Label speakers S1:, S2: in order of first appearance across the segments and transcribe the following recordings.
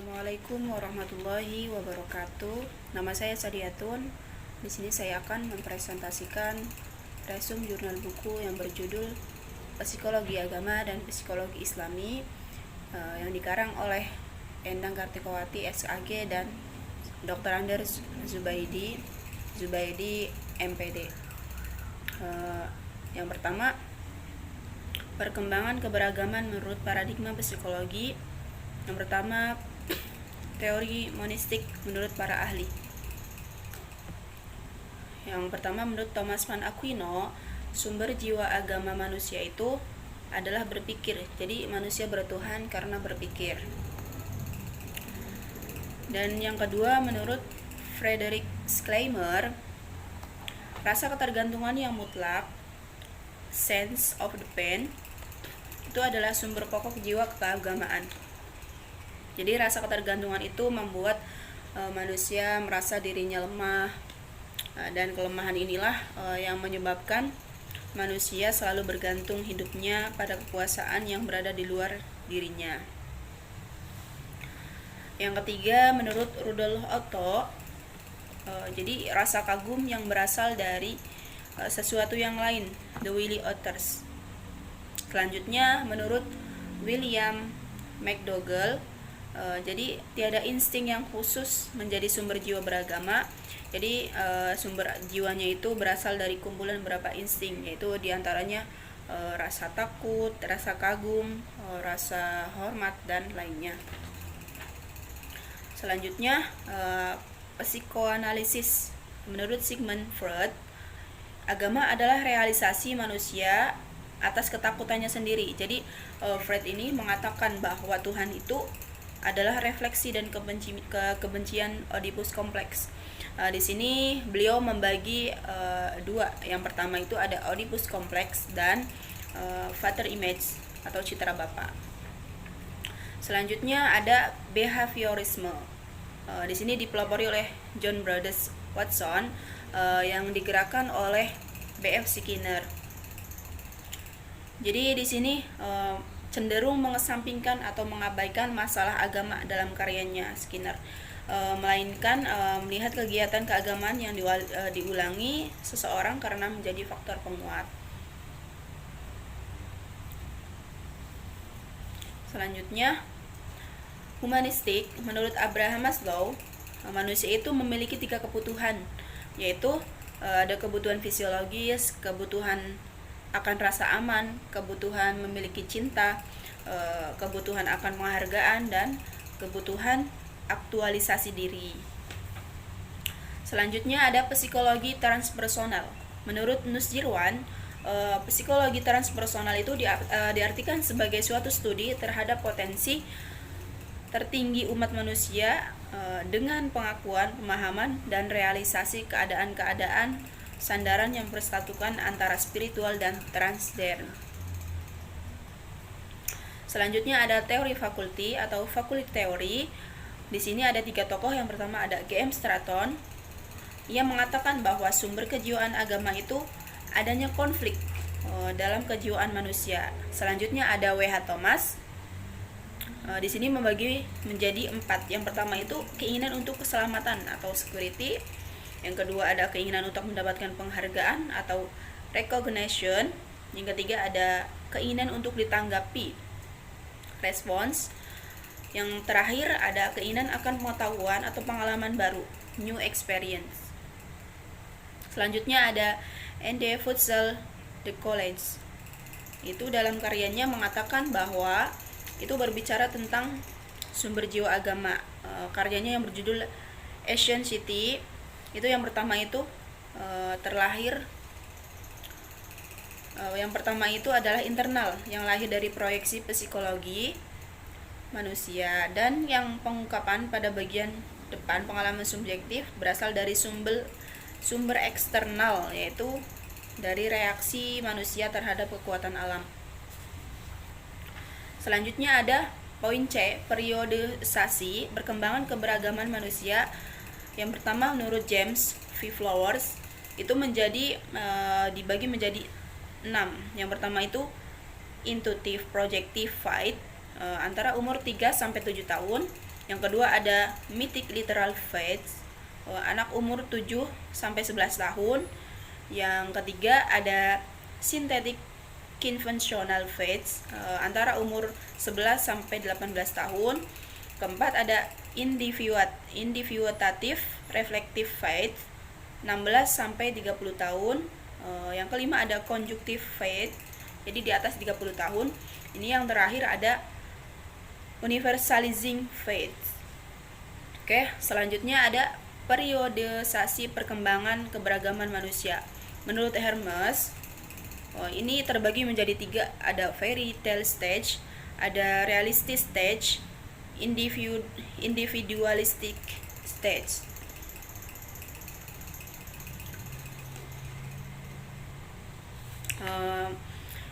S1: Assalamualaikum warahmatullahi wabarakatuh. Nama saya Sadiatun. Di sini saya akan mempresentasikan resum jurnal buku yang berjudul Psikologi Agama dan Psikologi Islami yang dikarang oleh Endang Kartikowati SAG dan Dr. Anders Zubaidi MPD. Yang pertama, perkembangan keberagaman menurut paradigma psikologi. Yang pertama, teori monistik menurut para ahli. Yang pertama, menurut Thomas van Aquino, sumber jiwa agama manusia itu adalah berpikir. Jadi manusia bertuhan karena berpikir. Dan yang kedua, menurut Frederick Schleimer, rasa ketergantungan yang mutlak, sense of the pain, itu adalah sumber pokok jiwa keagamaan. Jadi rasa ketergantungan itu membuat manusia merasa dirinya lemah, dan kelemahan inilah yang menyebabkan manusia selalu bergantung hidupnya pada kekuasaan yang berada di luar dirinya. Yang ketiga, menurut Rudolf Otto, jadi rasa kagum yang berasal dari sesuatu yang lain, the Willy Otters. Selanjutnya, menurut William McDougall, jadi tiada insting yang khusus menjadi sumber jiwa beragama. Jadi sumber jiwanya itu berasal dari kumpulan beberapa insting, yaitu diantaranya rasa takut, rasa kagum, rasa hormat, dan lainnya. Selanjutnya, psikoanalisis. Menurut Sigmund Freud, agama adalah realisasi manusia atas ketakutannya sendiri. Jadi Freud ini mengatakan bahwa Tuhan itu adalah refleksi dan kebencian Oedipus kompleks. Di sini beliau membagi dua. Yang pertama itu ada Oedipus kompleks dan Father image atau citra bapa. Selanjutnya ada behaviorisme. Di sini dipelopori oleh John Brothers Watson yang digerakkan oleh B.F. Skinner. Jadi di sini cenderung mengesampingkan atau mengabaikan masalah agama dalam karyanya Skinner, melainkan melihat kegiatan keagamaan yang diulangi seseorang karena menjadi faktor penguat. Selanjutnya, humanistik. Menurut Abraham Maslow, manusia itu memiliki 3 kebutuhan, yaitu ada kebutuhan fisiologis, kebutuhan akan rasa aman, kebutuhan memiliki cinta, kebutuhan akan penghargaan, dan kebutuhan aktualisasi diri. Selanjutnya ada psikologi transpersonal. Menurut Nusjirwan, psikologi transpersonal itu diartikan sebagai suatu studi terhadap potensi tertinggi umat manusia dengan pengakuan, pemahaman, dan realisasi keadaan-keadaan sandaran yang bersatukan antara spiritual dan transden. Selanjutnya ada teori fakulti atau faculty theory. Di sini ada 3 tokoh. Yang pertama ada G.M. Stratton. Ia mengatakan bahwa sumber kejiwaan agama itu adanya konflik dalam kejiwaan manusia. Selanjutnya ada W.H. Thomas. Di sini membagi menjadi 4. Yang pertama itu keinginan untuk keselamatan atau security. Yang kedua ada keinginan untuk mendapatkan penghargaan atau recognition. Yang ketiga ada keinginan untuk ditanggapi, response. Yang terakhir ada keinginan akan pengetahuan atau pengalaman baru, new experience. Selanjutnya ada N.D. Futsal The College. Itu dalam karyanya mengatakan bahwa itu berbicara tentang sumber jiwa agama. Karyanya yang berjudul Asian City. Itu yang pertama itu yang pertama itu adalah internal, yang lahir dari proyeksi psikologi manusia, dan yang pengungkapan pada bagian depan pengalaman subjektif berasal dari sumber eksternal, yaitu dari reaksi manusia terhadap kekuatan alam. Selanjutnya ada poin C, periodisasi perkembangan keberagaman manusia. Yang pertama menurut James V. Flowers itu dibagi menjadi 6. Yang pertama itu intuitive projective fight antara umur 3 sampai 7 tahun. Yang kedua ada mythic literal fates, anak umur 7 sampai 11 tahun. Yang ketiga ada synthetic conventional fates, antara umur 11 sampai 18 tahun. Keempat ada individuative reflective fates, 16 sampai 30 tahun. Yang kelima ada conjunctive fate, jadi di atas 30 tahun. Ini yang terakhir ada universalizing fate. Oke, selanjutnya ada periodisasi perkembangan keberagaman manusia. Menurut Hermes, ini terbagi menjadi 3, ada fairy tale stage, ada realistic stage, individualistic stage.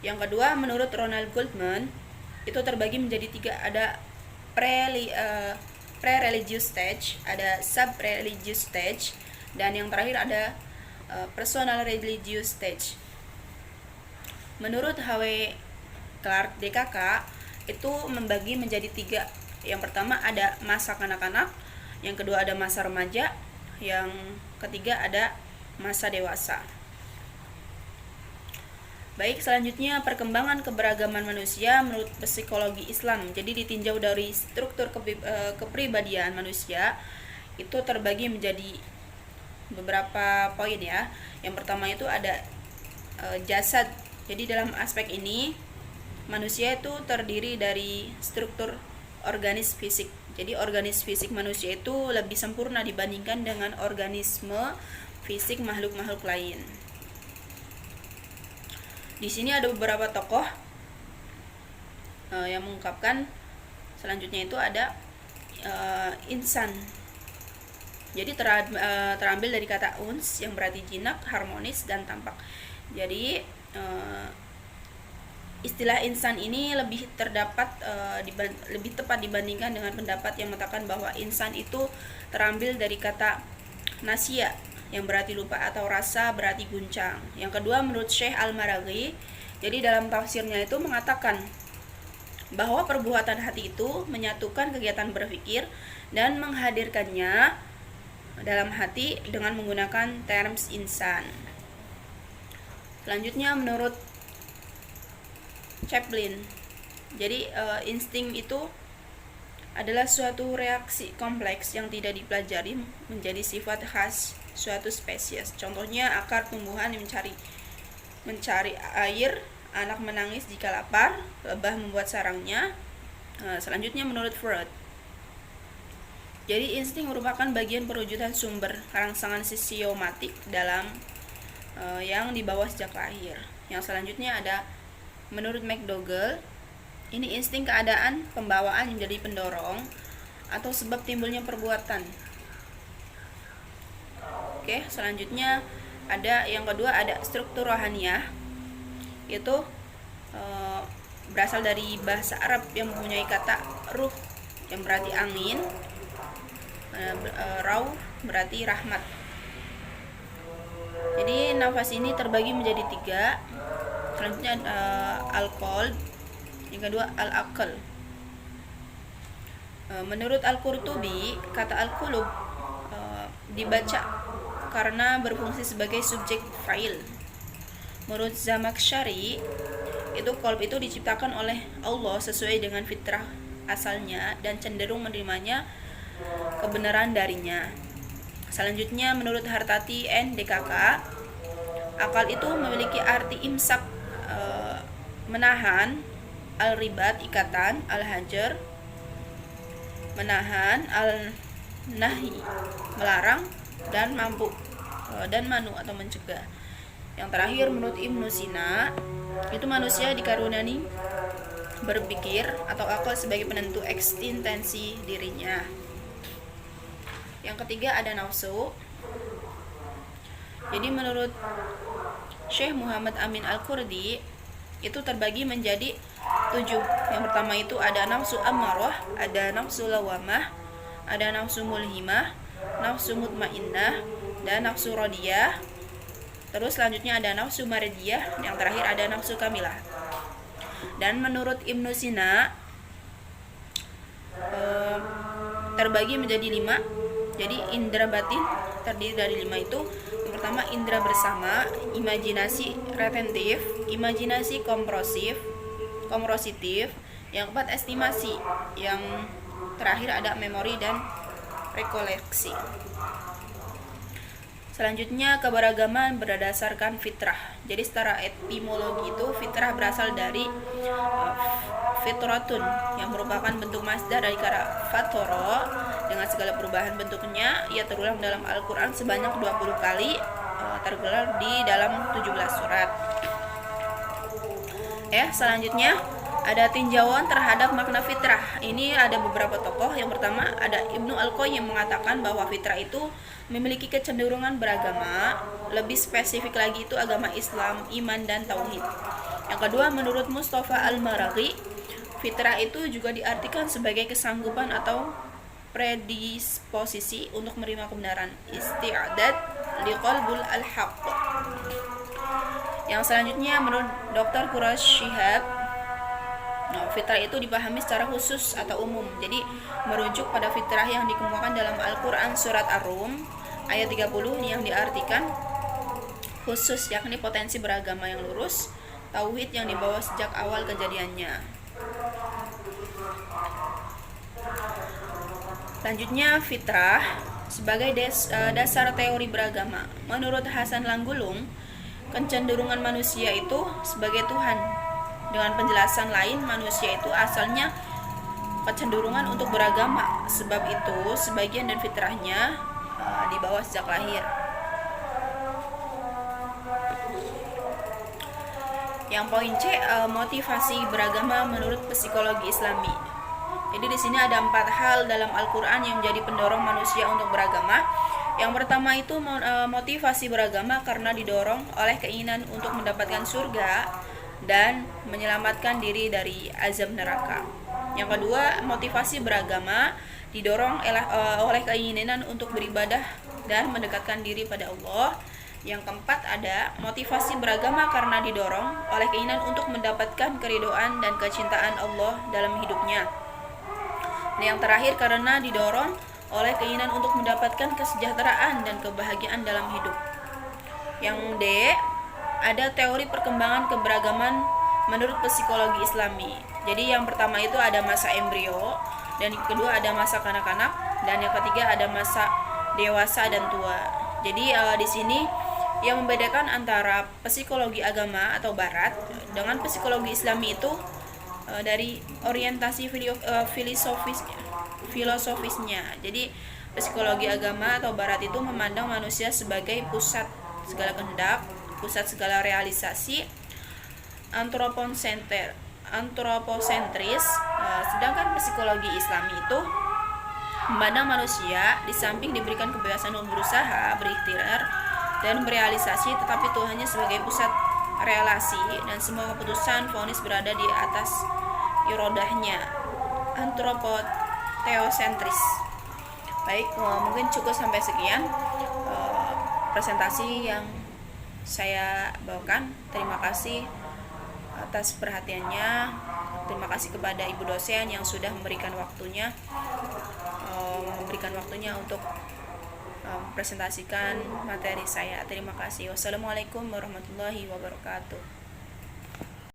S1: Yang kedua, menurut Ronald Goldman, itu terbagi menjadi 3, ada pre-religious stage, ada sub-religious stage, dan yang terakhir ada personal religious stage. Menurut H.W. Clark DKK, itu membagi menjadi 3. Yang pertama ada masa kanak-kanak, yang kedua ada masa remaja, yang ketiga ada masa dewasa. Baik, selanjutnya perkembangan keberagaman manusia menurut psikologi Islam. Jadi ditinjau dari struktur kepribadian manusia, itu terbagi menjadi beberapa poin ya. Yang pertama itu ada jasad. Jadi dalam aspek ini manusia itu terdiri dari struktur organis fisik. Jadi organisme fisik manusia itu lebih sempurna dibandingkan dengan organisme fisik makhluk-makhluk lain. Di sini ada beberapa tokoh yang mengungkapkan. Selanjutnya itu ada insan. Jadi terambil dari kata uns yang berarti jinak, harmonis, dan tampak. Jadi istilah insan ini lebih lebih tepat dibandingkan dengan pendapat yang mengatakan bahwa insan itu terambil dari kata nasia yang berarti lupa, atau rasa berarti guncang. Yang kedua, menurut Syekh Al-Maraghi, jadi dalam tafsirnya itu mengatakan bahwa perbuatan hati itu menyatukan kegiatan berpikir dan menghadirkannya dalam hati dengan menggunakan terms insan. Selanjutnya menurut Chaplin, jadi insting itu adalah suatu reaksi kompleks yang tidak dipelajari menjadi sifat khas suatu spesies. Contohnya akar tumbuhan mencari air, anak menangis jika lapar, lebah membuat sarangnya. Selanjutnya menurut Freud, jadi insting merupakan bagian perwujudan sumber rangsangan sosiomatik dalam yang dibawa sejak lahir. Yang selanjutnya ada menurut McDougall, ini insting keadaan pembawaan menjadi pendorong atau sebab timbulnya perbuatan. Oke, selanjutnya ada yang kedua ada struktur rohaniyah, yaitu berasal dari bahasa Arab yang mempunyai kata ruh yang berarti angin, rauh berarti rahmat. Jadi nafas ini terbagi menjadi 3. Selanjutnya al-qalb, yang kedua al-aql. Menurut Al-Qurtubi, kata al-qulub dibaca karena berfungsi sebagai subjek fa'il. Menurut Zamakhsyari, itu qalb itu diciptakan oleh Allah sesuai dengan fitrah asalnya dan cenderung menerimanya kebenaran darinya. Selanjutnya menurut Hartati N. DKK, akal itu memiliki arti imsak, menahan, al-ribat ikatan, al-hajar menahan, al-nahi melarang, dan manu atau mencegah. Yang terakhir menurut Ibnu Sina, itu manusia dikaruniai berpikir atau akal sebagai penentu eksistensi dirinya. Yang ketiga ada nafsu. Jadi menurut Syekh Muhammad Amin Al-Qurdi, itu terbagi menjadi 7. Yang pertama itu ada nafsu ammarah, ada nafsu lawamah, ada nafsu mulhimah, nafsu mutmainnah, dan nafsu radiyah. Terus selanjutnya ada nafsu maridiyah, yang terakhir ada nafsu kamilah. Dan menurut Ibnu Sina, terbagi menjadi 5. Jadi indera batin terdiri dari 5 itu. Yang pertama indera bersama, imajinasi retentif, imajinasi komprositif, yang keempat estimasi, yang terakhir ada memori dan rekoleksi. Selanjutnya keberagaman berdasarkan fitrah. Jadi secara etimologi itu fitrah berasal dari fitratun yang merupakan bentuk masdar dari kata fatoro dengan segala perubahan bentuknya. Ia terulang dalam Al-Quran sebanyak 20 kali, tergelar di dalam 17 surat. Selanjutnya ada tinjauan terhadap makna fitrah. Ini ada beberapa tokoh. Yang pertama ada Ibnu Al-Qayyim yang mengatakan bahwa fitrah itu memiliki kecenderungan beragama. Lebih spesifik lagi itu agama Islam, iman, dan tauhid. Yang kedua menurut Mustafa Al-Maraghi, fitrah itu juga diartikan sebagai kesanggupan atau predisposisi untuk menerima kebenaran, isti'adad liqalbul al-haq. Yang selanjutnya menurut Dr. Quraish Shihab, fitrah itu dipahami secara khusus atau umum. Jadi merujuk pada fitrah yang dikemukakan dalam Al-Quran surat Ar-Rum ayat 30 yang diartikan khusus, yakni potensi beragama yang lurus, tauhid yang dibawa sejak awal kejadiannya. Selanjutnya fitrah sebagai dasar teori beragama. Menurut Hasan Langgulung, kecenderungan manusia itu sebagai Tuhan. Dengan penjelasan lain, manusia itu asalnya kecenderungan untuk beragama. Sebab itu, sebagian dan fitrahnya dibawa sejak lahir. Yang poin C, motivasi beragama menurut psikologi Islami. Jadi di sini ada 4 hal dalam Al-Quran yang menjadi pendorong manusia untuk beragama. Yang pertama itu motivasi beragama karena didorong oleh keinginan untuk mendapatkan surga dan menyelamatkan diri dari azab neraka. Yang kedua, motivasi beragama didorong oleh keinginan untuk beribadah dan mendekatkan diri pada Allah. Yang keempat ada motivasi beragama karena didorong oleh keinginan untuk mendapatkan keridhaan dan kecintaan Allah dalam hidupnya. Dan yang terakhir karena didorong oleh keinginan untuk mendapatkan kesejahteraan dan kebahagiaan dalam hidup. Yang D, ada teori perkembangan keberagaman menurut psikologi Islami. Jadi yang pertama itu ada masa embrio, dan yang kedua ada masa kanak-kanak, dan yang ketiga ada masa dewasa dan tua. Jadi di sini yang membedakan antara psikologi agama atau barat dengan psikologi Islami itu dari orientasi filosofisnya. Jadi psikologi agama atau barat itu memandang manusia sebagai pusat segala kehendak, pusat segala realisasi, antropocentris, sedangkan psikologi Islami itu memandang manusia di samping diberikan kebebasan untuk berusaha, berikhtiar, dan berealisasi, tetapi Tuhannya sebagai pusat relasi dan semua keputusan vonis berada di atas irodahnya, antropoteosentris. Baik, mungkin cukup sampai sekian presentasi yang saya bawakan. Terima kasih atas perhatiannya. Terima kasih kepada ibu dosen yang sudah memberikan waktunya untuk presentasikan materi saya. Terima kasih. Wassalamualaikum warahmatullahi wabarakatuh.